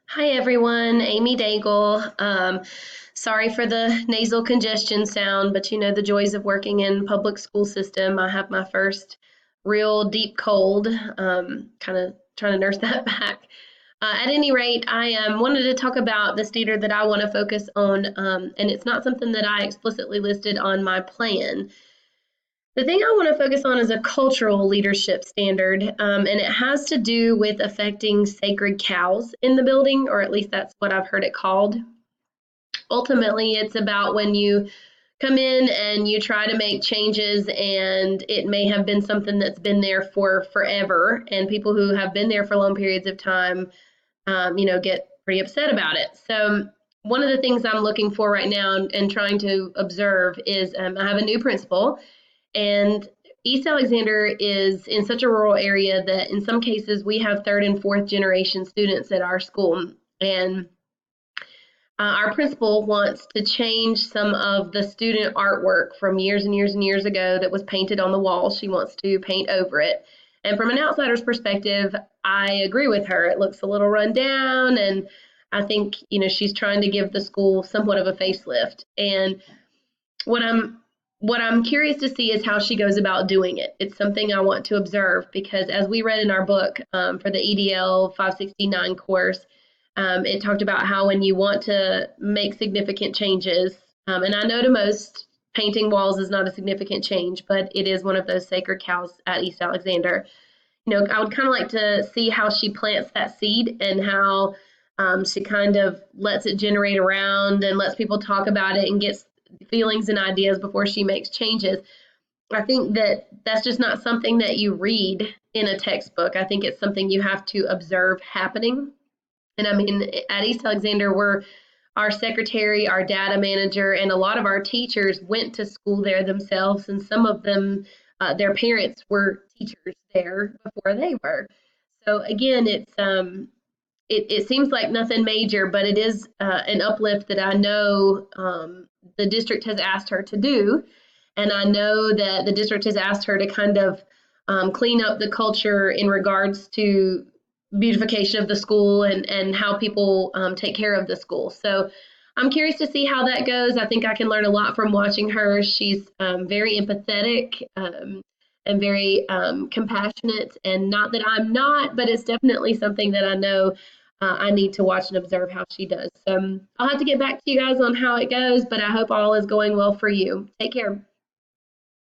Hi everyone, Amy Daigle. Sorry for the nasal congestion sound, but you know the joys of working in public school system. I have my first real deep cold, kind of trying to nurse that back. At any rate, I wanted to talk about the standard that I want to focus on, and it's not something that I explicitly listed on my plan. The thing I want to focus on is a cultural leadership standard, and it has to do with affecting sacred cows in the building, or at least that's what I've heard it called. Ultimately, it's about when you come in and you try to make changes, and it may have been something that's been there for forever, and people who have been there for long periods of time, get pretty upset about it. So, one of the things I'm looking for right now and trying to observe is I have a new principal, and East Alexander is in such a rural area that in some cases we have third and fourth generation students at our school. And our principal wants to change some of the student artwork from years and years and years ago that was painted on the wall. She wants to paint over it. And from an outsider's perspective, I agree with her. It looks a little run down, and I think, she's trying to give the school somewhat of a facelift. And what I'm what I'm curious to see is how she goes about doing it. It's something I want to observe because, as we read in our book for the EDL 569 course, it talked about how when you want to make significant changes, and I know to most painting walls is not a significant change, but it is one of those sacred cows at East Alexander. I would kind of like to see how she plants that seed and how she kind of lets it generate around and lets people talk about it and gets feelings and ideas before she makes changes. I think that that's just not something that you read in a textbook. I think it's something you have to observe happening. And I mean, at East Alexander, we're our secretary, our data manager, and a lot of our teachers went to school there themselves, and some of them, their parents were teachers there before they were. So again, it seems like nothing major, but it is an uplift that I know the district has asked her to do. And I know that the district has asked her to kind of clean up the culture in regards to beautification of the school and how people take care of the school. So I'm curious to see how that goes. I think I can learn a lot from watching her. She's very empathetic and very compassionate, and not that I'm not, but it's definitely something that I know I need to watch and observe how she does. So I'll have to get back to you guys on how it goes, but I hope all is going well for you. Take care.